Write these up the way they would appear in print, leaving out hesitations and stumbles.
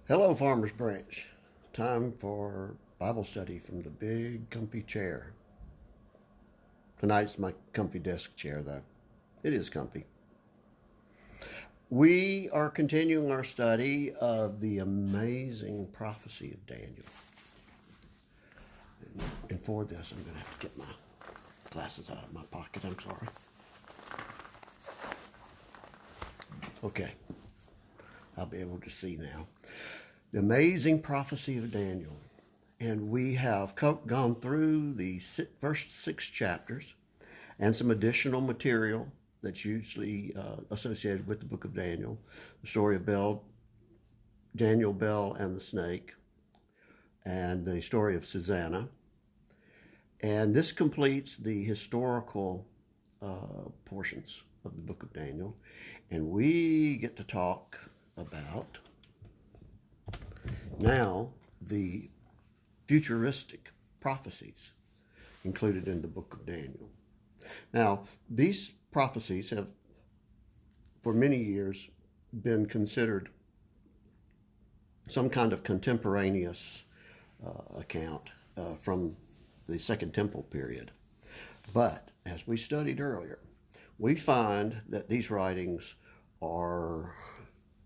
Hello, Farmers Branch. Time for Bible study from the big, comfy chair. Tonight's my comfy desk chair, though. It is comfy. We are continuing our study of the amazing prophecy of Daniel. And for this, I'm going to have to get my glasses out of my pocket. I'm sorry. Okay, I'll be able to see now. The amazing prophecy of Daniel. And we have gone through the first 6 chapters and some additional material that's usually associated with the book of Daniel. The story of Daniel, Bel, and the snake, and the story of Susanna. And this completes the historical portions of the book of Daniel. And we get to talk about now the futuristic prophecies included in the book of Daniel. Now, these prophecies have, for many years, been considered some kind of contemporaneous account from the Second Temple period. But, as we studied earlier, we find that these writings are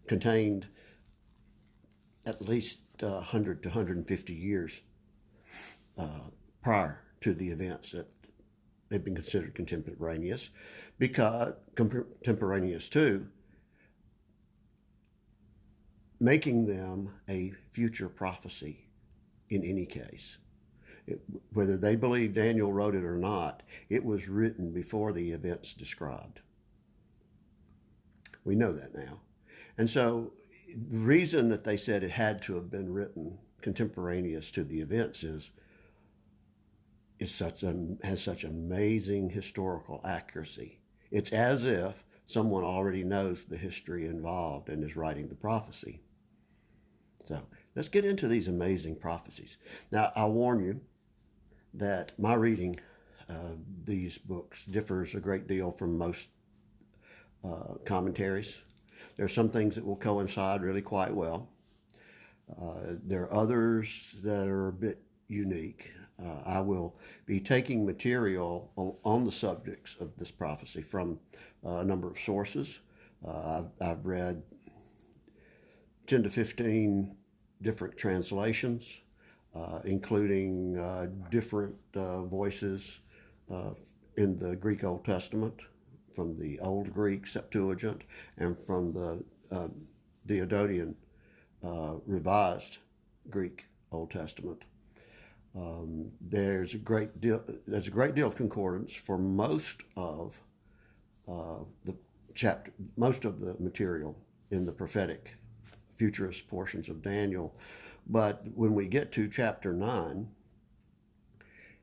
contained at least 100 to 150 years prior to the events that they've been considered contemporaneous, because contemporaneous too, making them a future prophecy in any case. Whether they believe Daniel wrote it or not, it was written before the events described. We know that now. And so the reason that they said it had to have been written contemporaneous to the events is has such amazing historical accuracy. It's as if someone already knows the history involved and is writing the prophecy. So let's get into these amazing prophecies. Now, I'll warn you that my reading of these books differs a great deal from most commentaries. There are some things that will coincide really quite well. There are others that are a bit unique. I will be taking material on the subjects of this prophecy from a number of sources. I've read 10 to 15 different translations, including different voices in the Greek Old Testament, from the Old Greek Septuagint, and from the Adonian Revised Greek Old Testament. There's a great deal of concordance for most of the material in the prophetic futurist portions of Daniel. But when we get to chapter 9,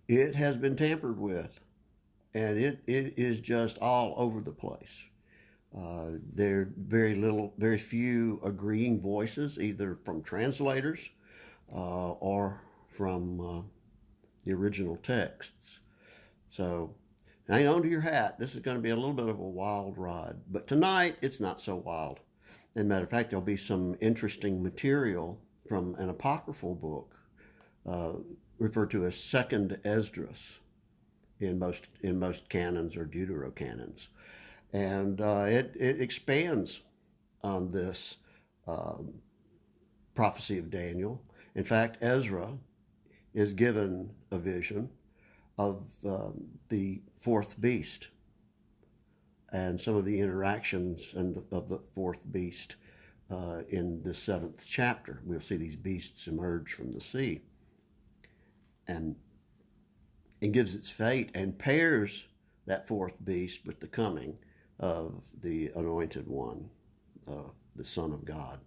it has been tampered with, and it is just all over the place. There are very few agreeing voices, either from translators or from the original texts. So hang on to your hat. This is going to be a little bit of a wild ride. But tonight, it's not so wild. As a matter of fact, there'll be some interesting material from an apocryphal book referred to as Second Esdras in most canons or deuterocanons. And it expands on this prophecy of Daniel. In fact, Ezra is given a vision of the fourth beast and some of the interactions of the fourth beast in the 7th chapter. We'll see these beasts emerge from the sea. And it gives its fate and pairs that fourth beast with the coming of the Anointed One, the Son of God.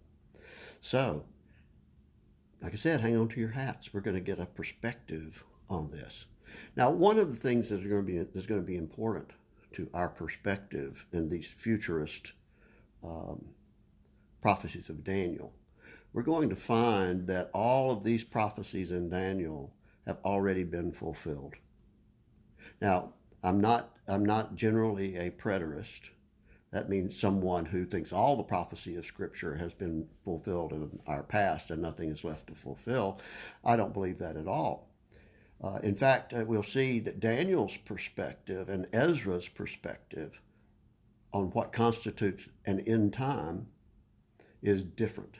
So, like I said, hang on to your hats. We're going to get a perspective on this. Now, one of the things that's going to be important to our perspective in these futurist prophecies of Daniel, we're going to find that all of these prophecies in Daniel have already been fulfilled. Now, I'm not generally a preterist, That means someone who thinks all the prophecy of Scripture has been fulfilled in our past and nothing is left to fulfill. I don't believe that at all. In fact, we'll see that Daniel's perspective and Ezra's perspective on what constitutes an end time is different.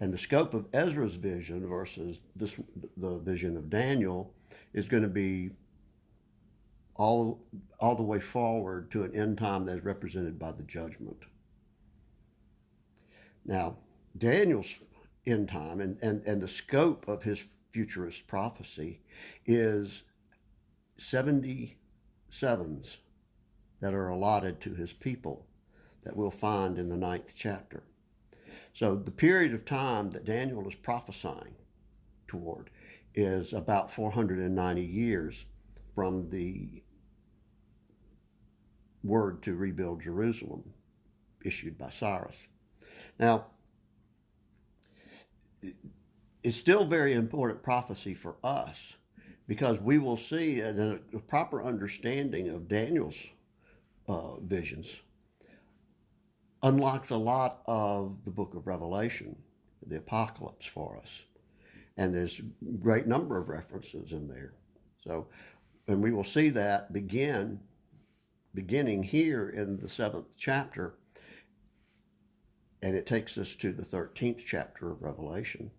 And the scope of Ezra's vision versus the vision of Daniel is going to be all the way forward to an end time that is represented by the judgment. Now, Daniel's end time and the scope of his futurist prophecy is 77s that are allotted to his people that we'll find in the 9th chapter. So the period of time that Daniel is prophesying toward is about 490 years from the word to rebuild Jerusalem issued by Cyrus. Now, it's still very important prophecy for us because we will see a proper understanding of Daniel's visions unlocks a lot of the book of Revelation, the Apocalypse for us. And there's a great number of references in there. So, and we will see that beginning here in the 7th chapter, and it takes us to the 13th chapter of Revelation.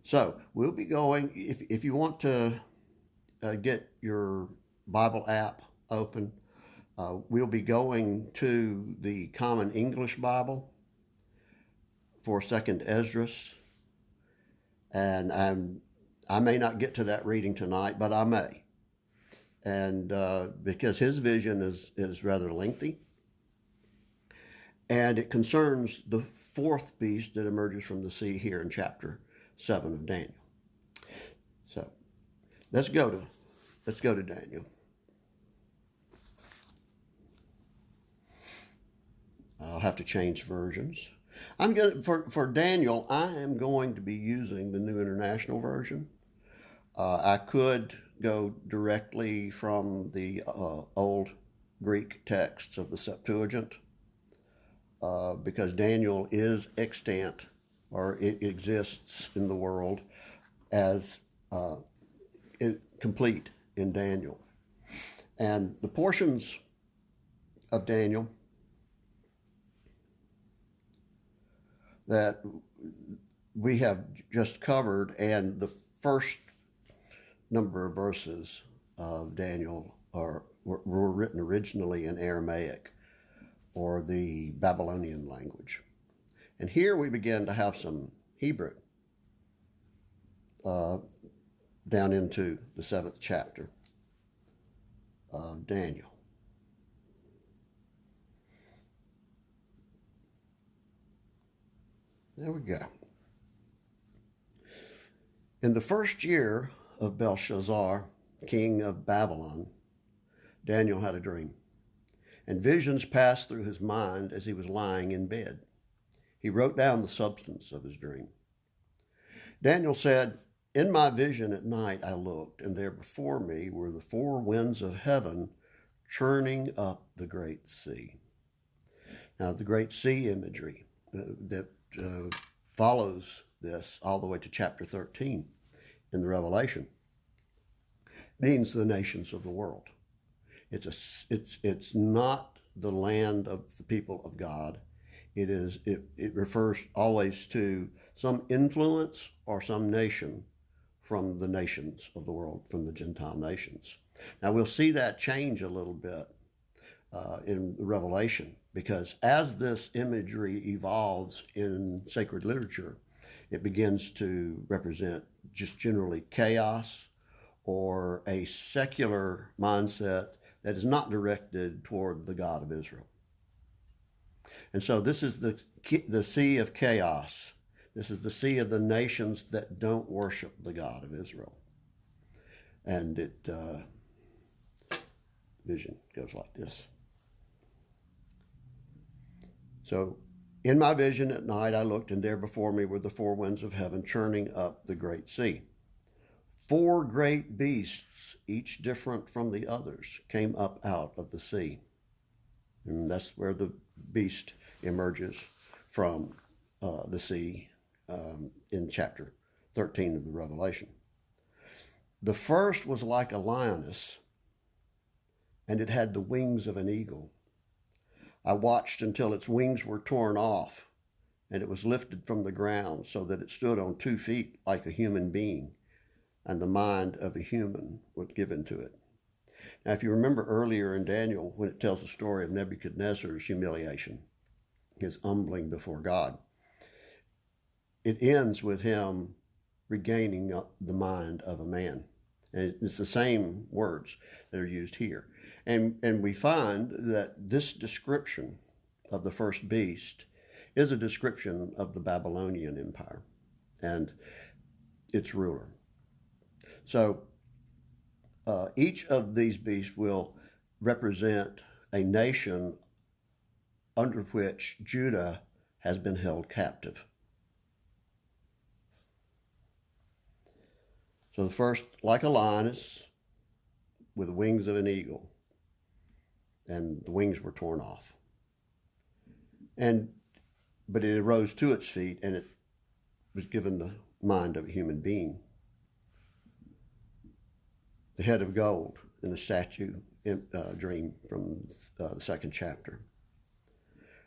So we'll be going, if you want to get your Bible app open, we'll be going to the Common English Bible for 2nd Esdras. And I may not get to that reading tonight, but I may. And because his vision is rather lengthy. And it concerns the 4th beast that emerges from the sea here in chapter 7 of Daniel. So let's go to Daniel. I'll have to change versions. For Daniel, I am going to be using the New International Version. I could go directly from the old Greek texts of the Septuagint because Daniel is extant, or it exists in the world as complete in Daniel. And the portions of Daniel that we have just covered and the first number of verses of Daniel were written originally in Aramaic or the Babylonian language. And here we begin to have some Hebrew down into the 7th chapter of Daniel. There we go. In the first year of Belshazzar, king of Babylon, Daniel had a dream, and visions passed through his mind as he was lying in bed. He wrote down the substance of his dream. Daniel said, "In my vision at night I looked, and there before me were the 4 winds of heaven churning up the great sea." Now, the great sea imagery that follows this all the way to chapter 13 in the Revelation means the nations of the world. It's not the land of the people of God. It refers always to some influence or some nation from the nations of the world, from the Gentile nations. Now we'll see that change a little bit in Revelation, because as this imagery evolves in sacred literature, it begins to represent just generally chaos or a secular mindset that is not directed toward the God of Israel. And so this is the sea of chaos. This is the sea of the nations that don't worship the God of Israel. And vision goes like this. So, in my vision at night I looked, and there before me were the 4 winds of heaven churning up the great sea. 4 great beasts, each different from the others, came up out of the sea. And that's where the beast emerges from the sea in chapter 13 of the Revelation. The first was like a lioness, and it had the wings of an eagle. I watched until its wings were torn off, and it was lifted from the ground so that it stood on 2 feet like a human being, and the mind of a human was given to it. Now, if you remember earlier in Daniel, when it tells the story of Nebuchadnezzar's humiliation, his humbling before God, it ends with him regaining the mind of a man. And it's the same words that are used here. And we find that this description of the first beast is a description of the Babylonian Empire and its ruler. So each of these beasts will represent a nation under which Judah has been held captive. So the first, like a lioness, with the wings of an eagle, and the wings were torn off. But it arose to its feet, and it was given the mind of a human being. The head of gold in the statue dream from the second chapter.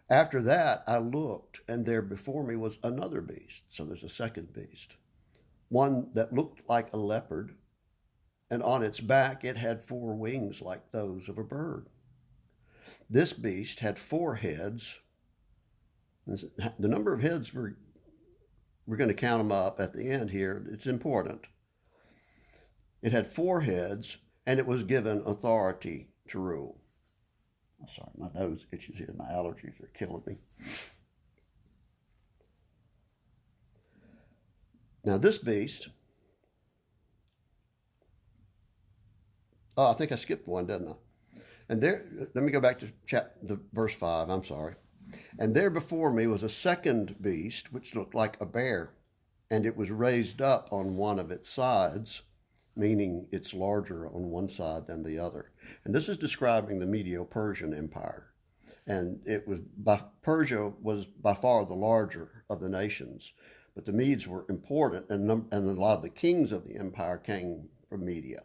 After that, I looked, and there before me was another beast. So there's a second beast. One that looked like a leopard, and on its back it had 4 wings like those of a bird. This beast had 4 heads. The number of heads, we're going to count them up at the end here. It's important. It had 4 heads, and it was given authority to rule. I'm sorry, my nose itches here. My allergies are killing me. Now this beast, I think I skipped one, didn't I? And there, let me go back to verse 5, I'm sorry. And there before me was a second beast, which looked like a bear, and it was raised up on one of its sides, meaning it's larger on one side than the other. And this is describing the Medo-Persian Empire. And Persia was by far the larger of the nations, but the Medes were important, and a lot of the kings of the empire came from Media.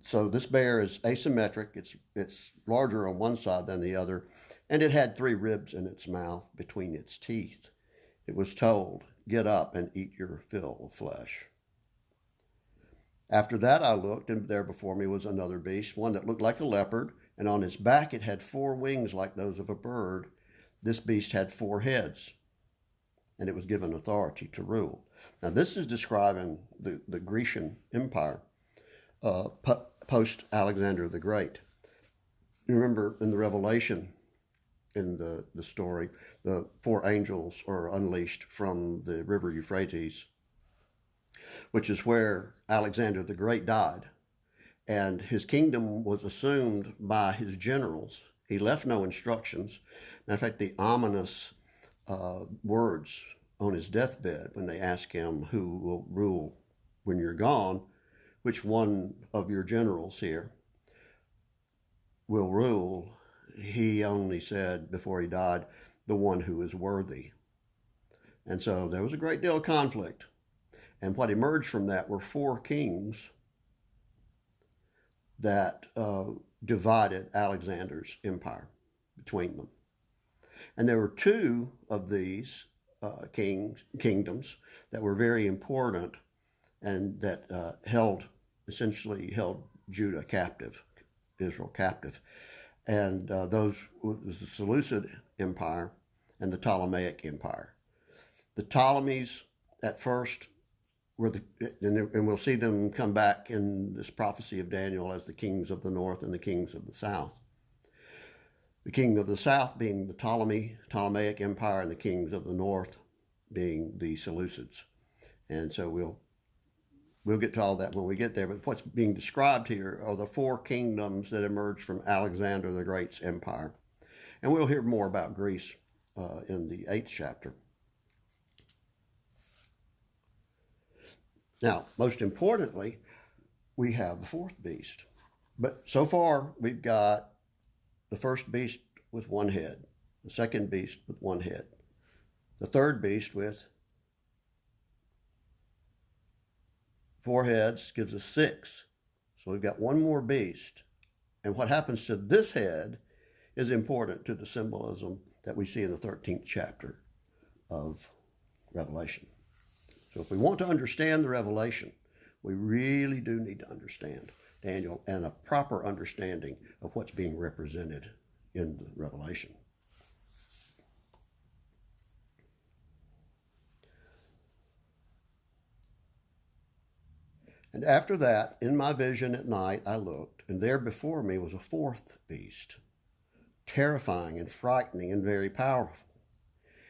So this bear is asymmetric. It's larger on one side than the other, and it had 3 ribs in its mouth between its teeth. It was told, "Get up and eat your fill of flesh." After that I looked, and there before me was another beast, one that looked like a leopard, and on its back it had 4 wings like those of a bird. This beast had 4 heads, and it was given authority to rule. Now this is describing the Grecian Empire post Alexander the Great. You remember in the Revelation, in the story, the 4 angels are unleashed from the river Euphrates, which is where Alexander the Great died. And his kingdom was assumed by his generals. He left no instructions. Matter of fact, the ominous words on his deathbed when they ask him, "Who will rule when you're gone? Which one of your generals here will rule?" He only said before he died, "The one who is worthy." And so there was a great deal of conflict. And what emerged from that were 4 kings that divided Alexander's empire between them. And there were 2 of these kingdoms that were very important and that essentially held Judah captive, Israel captive. And those was the Seleucid Empire and the Ptolemaic Empire. The Ptolemies at first were and we'll see them come back in this prophecy of Daniel as the kings of the north and the kings of the south. The king of the south being the Ptolemaic Empire, and the kings of the north being the Seleucids. And so we'll get to all that when we get there. But what's being described here are the 4 kingdoms that emerged from Alexander the Great's empire. And we'll hear more about Greece in the 8th chapter. Now, most importantly, we have the 4th beast. But so far, we've got the first beast with one head, the second beast with one head, the third beast with 4 heads gives us 6. So we've got one more beast. And what happens to this head is important to the symbolism that we see in the 13th chapter of Revelation. So if we want to understand the Revelation, we really do need to understand Daniel and a proper understanding of what's being represented in the Revelation. And after that, in my vision at night, I looked, and there before me was a 4th beast, terrifying and frightening and very powerful.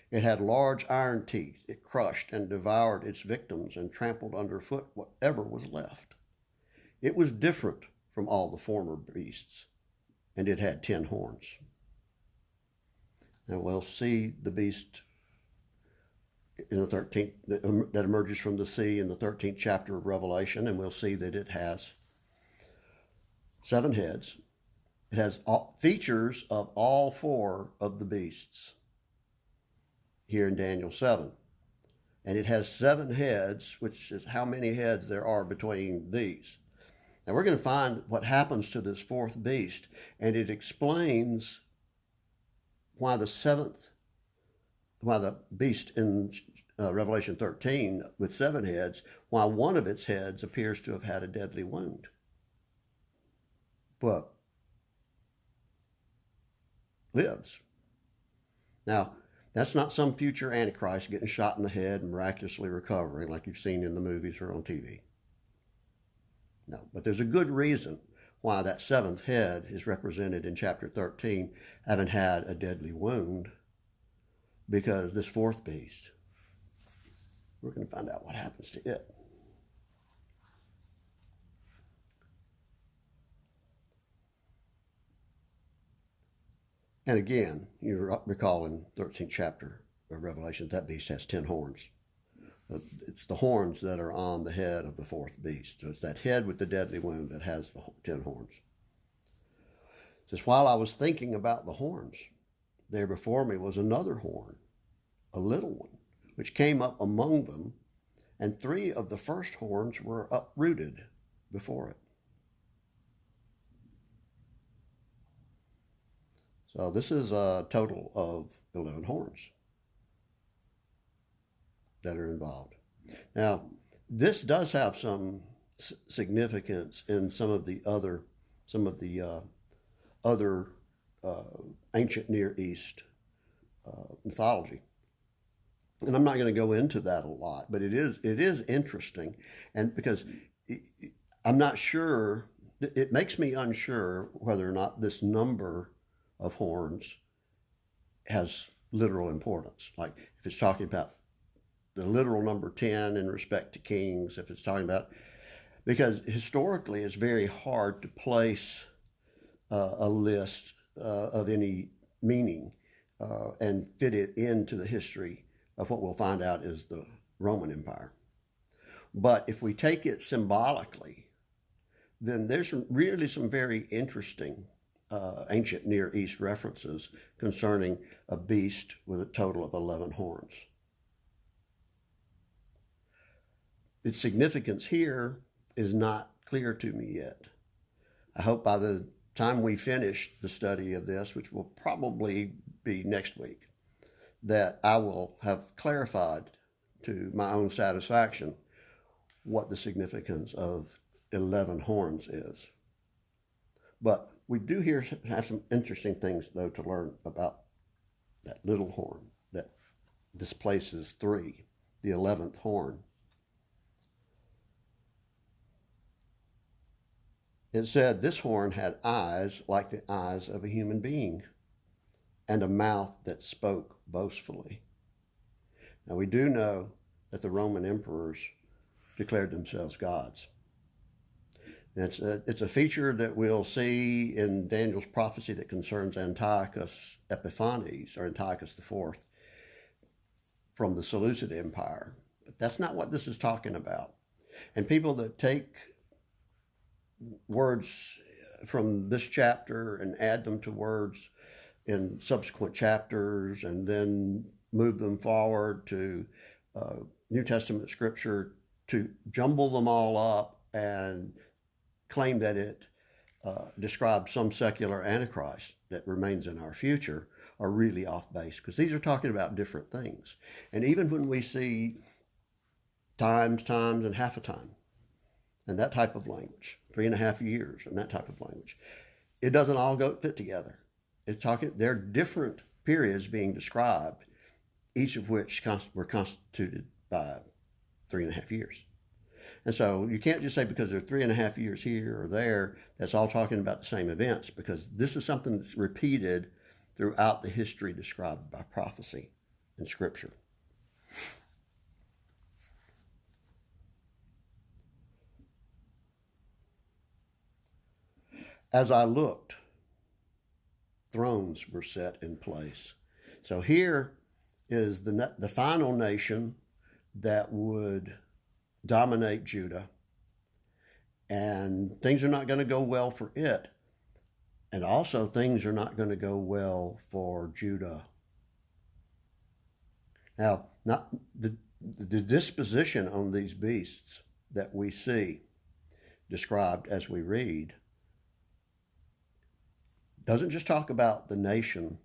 It had large iron teeth. It crushed and devoured its victims and trampled underfoot whatever was left. It was different from all the former beasts, and it had 10 horns. Now we'll see the beast in the 13th that emerges from the sea in the 13th chapter of Revelation, and we'll see that it has 7 heads. It has features of all 4 of the beasts here in Daniel 7. And it has 7 heads, which is how many heads there are between these. Now we're going to find what happens to this 4th beast, and it explains why the beast in Revelation 13 with 7 heads, why one of its heads appears to have had a deadly wound. But lives. Now, that's not some future Antichrist getting shot in the head and miraculously recovering like you've seen in the movies or on TV. No, but there's a good reason why that 7th head is represented in chapter 13 having had a deadly wound, because this 4th beast, we're going to find out what happens to it. And again, you recall in 13th chapter of Revelation, that beast has 10 horns. It's the horns that are on the head of the 4th beast. So it's that head with the deadly wound that has the 10 horns. It says, while I was thinking about the horns, there before me was another horn, a little one, which came up among them, and 3 of the first horns were uprooted before it. So this is a total of 11 horns that are involved. Now, this does have some significance in some of the other ancient Near East mythology. And I'm not going to go into that a lot, but it is interesting, and because I'm not sure, it makes me unsure whether or not this number of horns has literal importance. Like if it's talking about the literal number 10 in respect to kings, if it's talking about, because historically it's very hard to place a list of any meaning and fit it into the history of what we'll find out is the Roman Empire. But if we take it symbolically, then there's really some very interesting ancient Near East references concerning a beast with a total of 11 horns. Its significance here is not clear to me yet. I hope by the time we finish the study of this, which will probably be next week, that I will have clarified to my own satisfaction what the significance of 11 horns is. But we do have some interesting things, though, to learn about that little horn that displaces 3, the 11th horn. It said this horn had eyes like the eyes of a human being and a mouth that spoke boastfully. Now we do know that the Roman emperors declared themselves gods. It's a feature that we'll see in Daniel's prophecy that concerns Antiochus Epiphanes, or Antiochus IV, from the Seleucid Empire. But that's not what this is talking about. And people that take words from this chapter and add them to words in subsequent chapters, and then move them forward to New Testament scripture, to jumble them all up and claim that it describes some secular antichrist that remains in our future, are really off base, because these are talking about different things. And even when we see times, and half a time, and that type of language, 3.5 years, and that type of language, it doesn't all fit together. It's talking, there are different periods being described, each of which were constituted by 3.5 years. And so you can't just say because there are 3.5 years here or there, that's all talking about the same events, because this is something that's repeated throughout the history described by prophecy in Scripture. As I looked, thrones were set in place. So here is the final nation that would dominate Judah, and things are not going to go well for it. And also things are not going to go well for Judah. Now, not the disposition on these beasts that we see described as we read doesn't just talk about the nation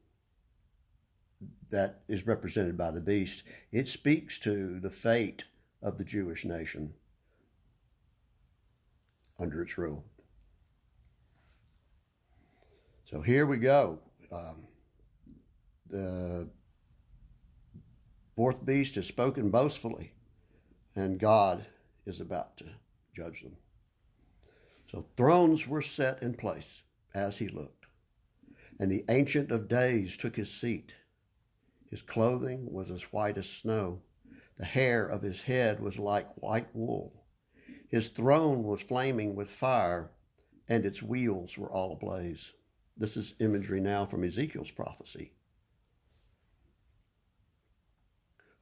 that is represented by the beast. It speaks to the fate of the Jewish nation under its rule. So here we go. The fourth beast has spoken boastfully, and God is about to judge them. So thrones were set in place as he looked, and the Ancient of Days took his seat. His clothing was as white as snow. The hair of his head was like white wool. His throne was flaming with fire, and its wheels were all ablaze. This is imagery now from Ezekiel's prophecy.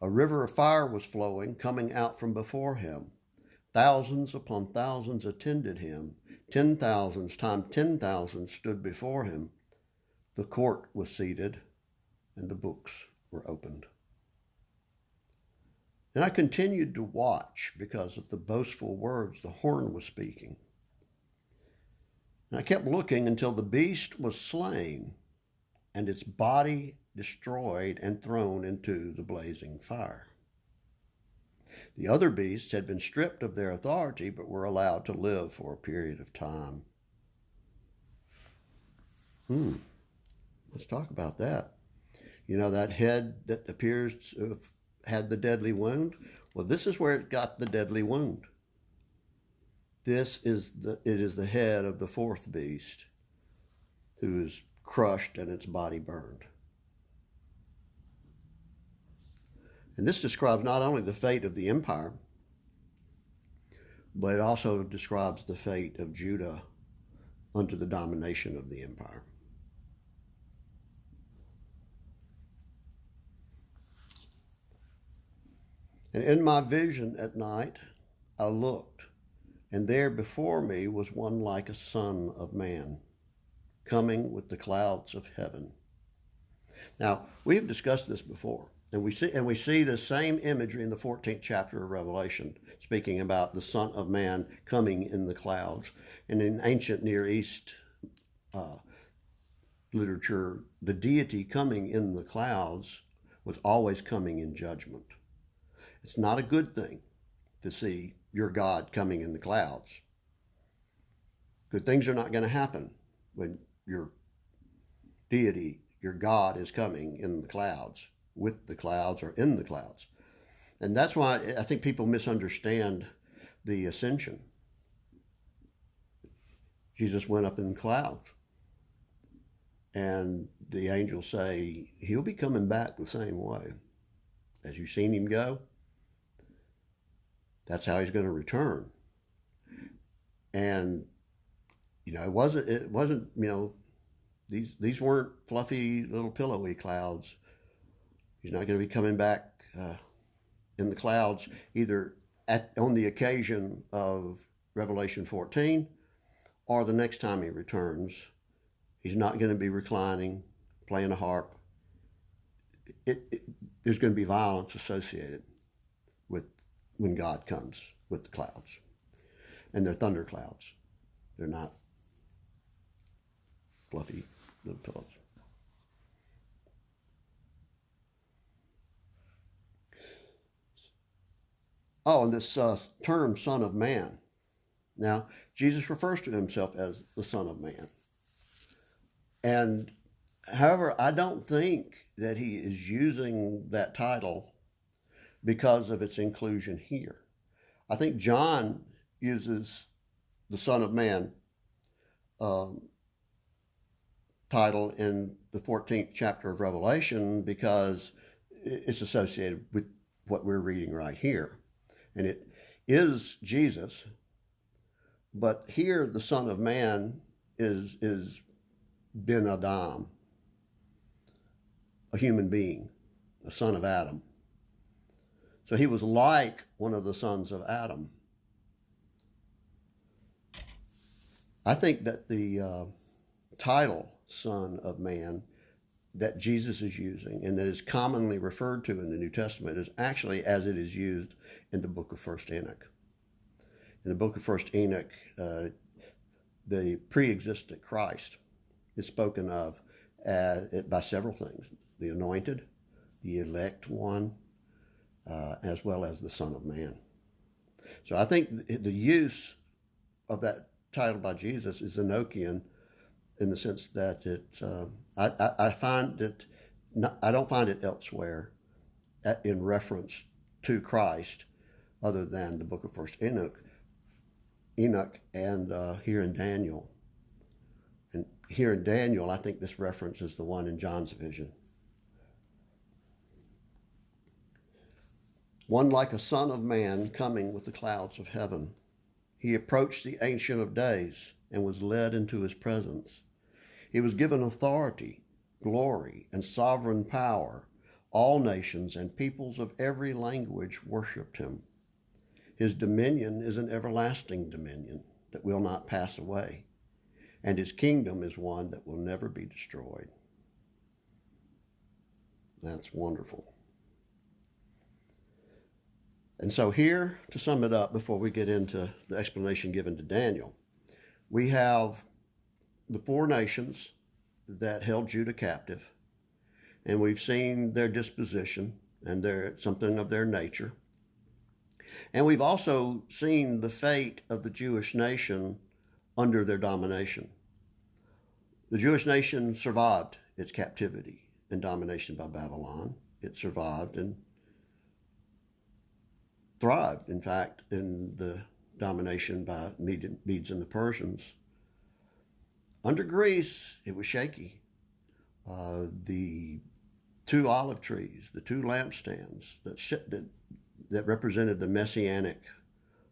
A river of fire was flowing, coming out from before him. Thousands upon thousands attended him. 10,000s times 10,000 stood before him. The court was seated, and the books were opened. And I continued to watch because of the boastful words the horn was speaking. And I kept looking until the beast was slain and its body destroyed and thrown into the blazing fire. The other beasts had been stripped of their authority but were allowed to live for a period of time. Let's talk about that. You know, that head that appears to have had the deadly wound? Well, this is where it got the deadly wound. It is the head of the fourth beast, who is crushed and its body burned. And this describes not only the fate of the empire, but it also describes the fate of Judah under the domination of the empire. And in my vision at night, I looked, and there before me was one like a son of man, coming with the clouds of heaven. Now, we've discussed this before, and we see the same imagery in the 14th chapter of Revelation, speaking about the Son of Man coming in the clouds. And in ancient Near East literature, the deity coming in the clouds was always coming in judgment. It's not a good thing to see your God coming in the clouds. Good things are not going to happen when your deity, your God, is coming in the clouds, with the clouds, or in the clouds. And that's why I think people misunderstand the ascension. Jesus went up in the clouds, and the angels say he'll be coming back the same way. As you've seen him go, that's how he's going to return. And it wasn't these weren't fluffy little pillowy clouds. He's not going to be coming back in the clouds either on the occasion of Revelation 14, or the next time he returns, he's not going to be reclining, playing a harp. There's going to be violence associated with when God comes with the clouds. And they're thunder clouds. They're not fluffy little pillows. Oh, and this term, Son of Man. Now, Jesus refers to himself as the Son of Man. And however, I don't think that he is using that title because of its inclusion here. I think John uses the Son of Man title in the 14th chapter of Revelation because it's associated with what we're reading right here. And it is Jesus, but here the Son of Man is Ben Adam, a human being, a son of Adam. So he was like one of the sons of Adam. I think that the title Son of Man that Jesus is using and that is commonly referred to in the New Testament is actually as it is used in the book of 1st Enoch. In the book of 1st Enoch, the pre-existent Christ is spoken of by several things: the anointed, the elect one, as well as the Son of Man. So I think the use of that title by Jesus is Enochian in the sense that I find it, I don't find it elsewhere in reference to Christ other than the book of 1st Enoch and here in Daniel. And here in Daniel, I think this reference is the one in John's vision. One like a son of man coming with the clouds of heaven. He approached the Ancient of Days and was led into his presence. He was given authority, glory, and sovereign power. All nations and peoples of every language worshipped him. His dominion is an everlasting dominion that will not pass away, and his kingdom is one that will never be destroyed. That's wonderful. And so here, to sum it up before we get into the explanation given to Daniel, we have the 4 nations that held Judah captive, and we've seen their disposition and something of their nature. And we've also seen the fate of the Jewish nation under their domination. The Jewish nation survived its captivity and domination by Babylon. It survived and thrived, in fact, in the domination by Medes and the Persians. Under Greece, it was shaky. The 2 olive trees, the 2 lampstands that represented the messianic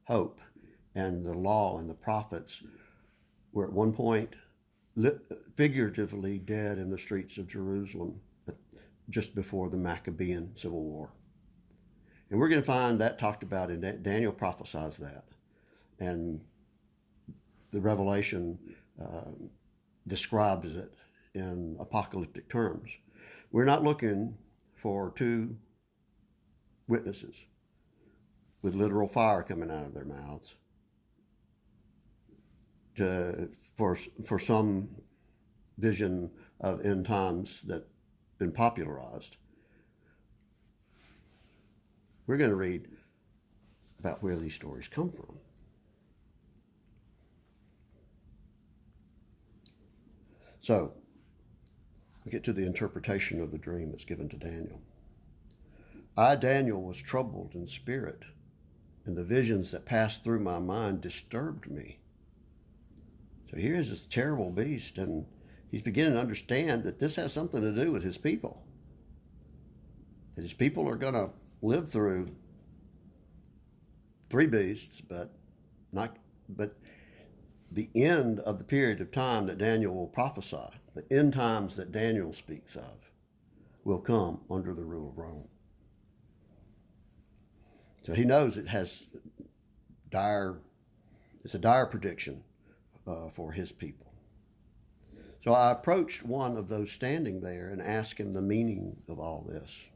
hope and the law and the prophets were at one point figuratively dead in the streets of Jerusalem just before the Maccabean Civil War. And we're going to find that talked about in Daniel prophesies that. And the Revelation describes it in apocalyptic terms. We're not looking for 2 witnesses with literal fire coming out of their mouths for some vision of end times that's been popularized. We're going to read about where these stories come from. So, we get to the interpretation of the dream that's given to Daniel. I, Daniel, was troubled in spirit, and the visions that passed through my mind disturbed me. So here's this terrible beast, and he's beginning to understand that this has something to do with his people. That his people are going to live through 3 beasts, but the end of the period of time that Daniel will prophesy, the end times that Daniel speaks of, will come under the rule of Rome. So he knows it's a dire prediction for his people. So I approached one of those standing there and asked him the meaning of all this.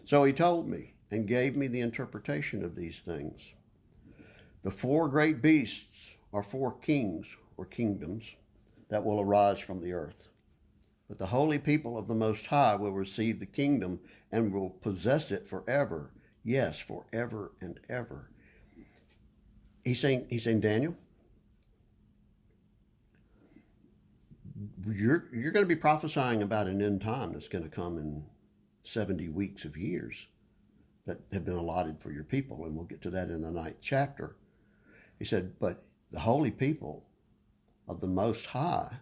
So he told me and gave me the interpretation of these things. The four great beasts are four kings or kingdoms that will arise from the earth. But the holy people of the Most High will receive the kingdom and will possess it forever. Yes, forever and ever. He's saying, Daniel, you're going to be prophesying about an end time that's going to come in 70 weeks of years that have been allotted for your people, and we'll get to that in the 9th chapter. He said, but the holy people of the Most High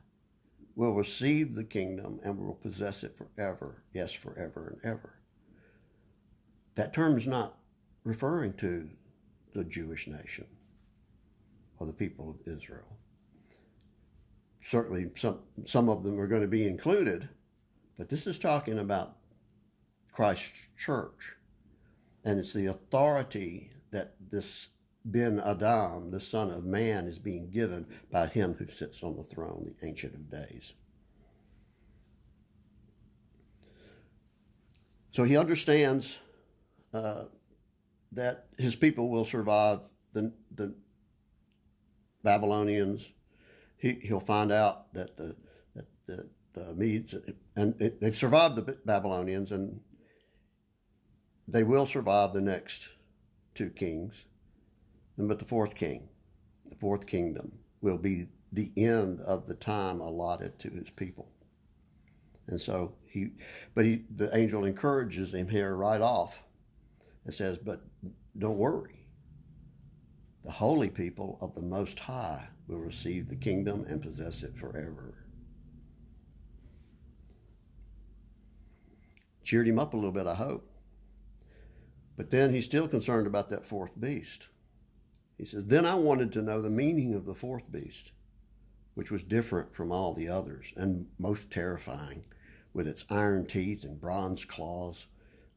will receive the kingdom and will possess it forever. Yes, forever and ever. That term is not referring to the Jewish nation or the people of Israel. Certainly some of them are going to be included, but this is talking about Christ's church. And it's the authority that this Ben Adam, the Son of Man, is being given by him who sits on the throne, the Ancient of Days. So he understands that his people will survive the Babylonians. He'll find out that the Medes, and they've survived the Babylonians, and they will survive the next two kings. But the fourth king, the fourth kingdom, will be the end of the time allotted to his people. And so the angel encourages him here right off and says, but don't worry. The holy people of the Most High will receive the kingdom and possess it forever. Cheered him up a little bit, I hope. But then he's still concerned about that fourth beast. He says, then I wanted to know the meaning of the fourth beast, which was different from all the others and most terrifying, with its iron teeth and bronze claws,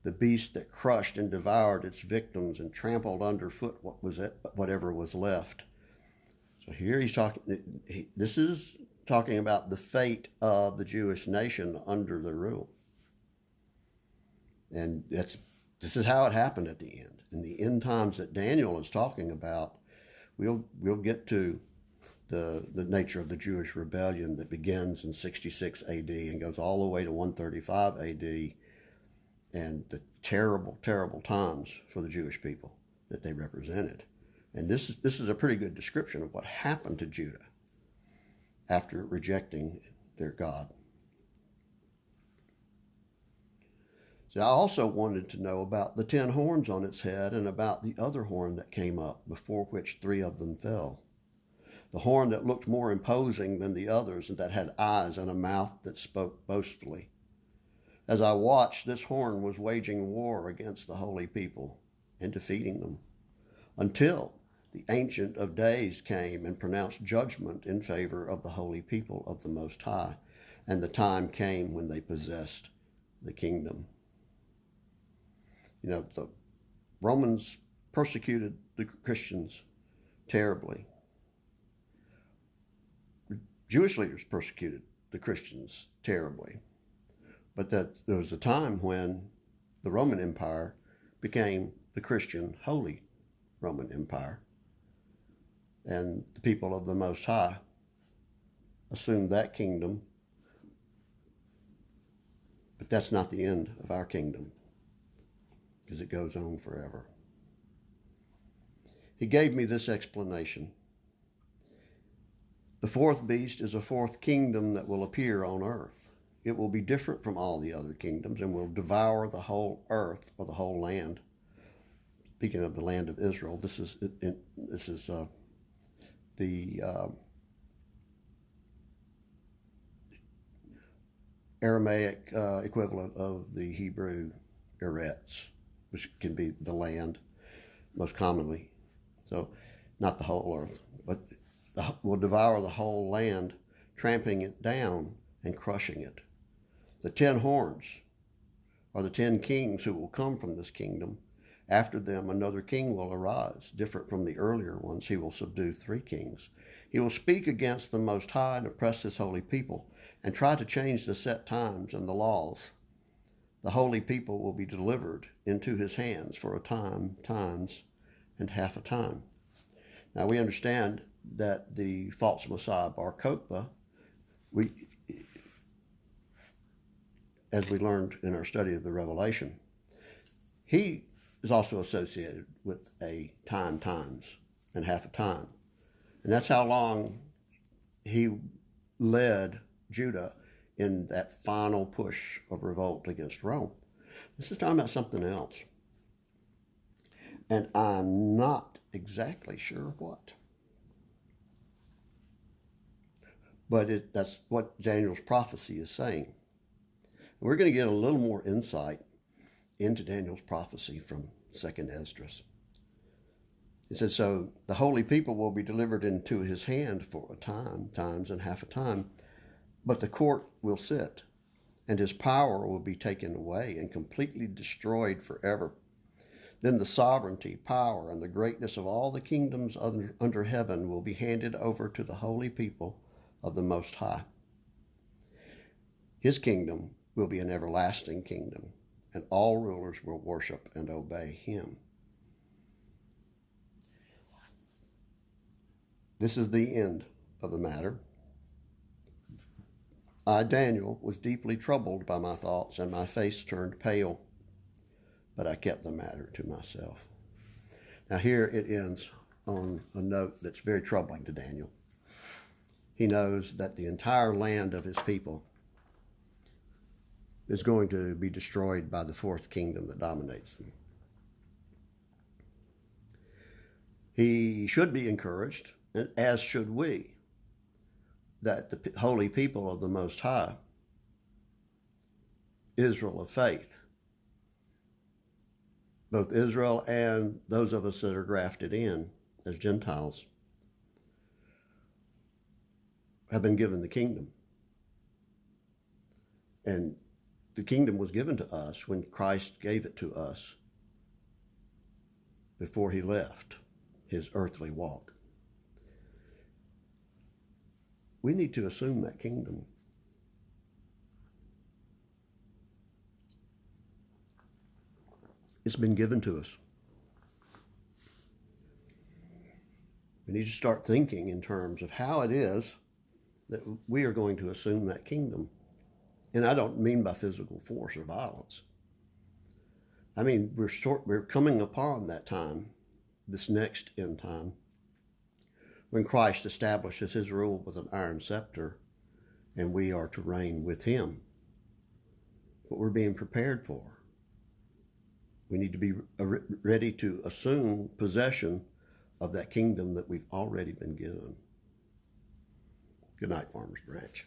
the beast that crushed and devoured its victims and trampled underfoot whatever was left. So here he's talking, this is talking about the fate of the Jewish nation under the rule. And this is how it happened at the end. In the end times that Daniel is talking about, we'll get to the nature of the Jewish rebellion that begins in 66 AD and goes all the way to 135 AD, and the terrible, terrible times for the Jewish people that they represented. And this is a pretty good description of what happened to Judah after rejecting their God. So I also wanted to know about the 10 horns on its head and about the other horn that came up, before which 3 of them fell. The horn that looked more imposing than the others and that had eyes and a mouth that spoke boastfully. As I watched, this horn was waging war against the holy people and defeating them, until the Ancient of Days came and pronounced judgment in favor of the holy people of the Most High, and the time came when they possessed the kingdom. You know, the Romans persecuted the Christians terribly. Jewish leaders persecuted the Christians terribly. But that there was a time when the Roman Empire became the Christian Holy Roman Empire. And the people of the Most High assumed that kingdom. But that's not the end of our kingdom, because it goes on forever. He gave me this explanation. The fourth beast is a fourth kingdom that will appear on earth. It will be different from all the other kingdoms and will devour the whole earth, or the whole land. Speaking of the land of Israel, this is the Aramaic equivalent of the Hebrew Eretz, which can be the land most commonly. So not the whole earth, but will devour the whole land, trampling it down and crushing it. The 10 horns are the 10 kings who will come from this kingdom. After them, another king will arise, different from the earlier ones. He will subdue 3 kings. He will speak against the Most High and oppress his holy people and try to change the set times and the laws. The holy people will be delivered into his hands for a time, times, and half a time. Now we understand that the false Messiah Bar Kokhba, as we learned in our study of the Revelation, he is also associated with a time, times, and half a time. And that's how long he led Judah in that final push of revolt against Rome. This is talking about something else. And I'm not exactly sure what. But that's what Daniel's prophecy is saying. And we're going to get a little more insight into Daniel's prophecy from 2nd Esdras. It says, so the holy people will be delivered into his hand for a time, times, and half a time. But the court will sit, and his power will be taken away and completely destroyed forever. Then the sovereignty, power, and the greatness of all the kingdoms under heaven will be handed over to the holy people of the Most High. His kingdom will be an everlasting kingdom, and all rulers will worship and obey him. This is the end of the matter. I, Daniel, was deeply troubled by my thoughts, and my face turned pale, but I kept the matter to myself. Now here it ends on a note that's very troubling to Daniel. He knows that the entire land of his people is going to be destroyed by the fourth kingdom that dominates them. He should be encouraged, and as should we, that the holy people of the Most High, Israel of faith, both Israel and those of us that are grafted in as Gentiles, have been given the kingdom. And the kingdom was given to us when Christ gave it to us before he left his earthly walk. We need to assume that kingdom. It's been given to us. We need to start thinking in terms of how it is that we are going to assume that kingdom. And I don't mean by physical force or violence. I mean, we're coming upon that time, this next end time, when Christ establishes his rule with an iron scepter, and we are to reign with him. What we're being prepared for. We need to be ready to assume possession of that kingdom that we've already been given. Good night, Farmers Branch.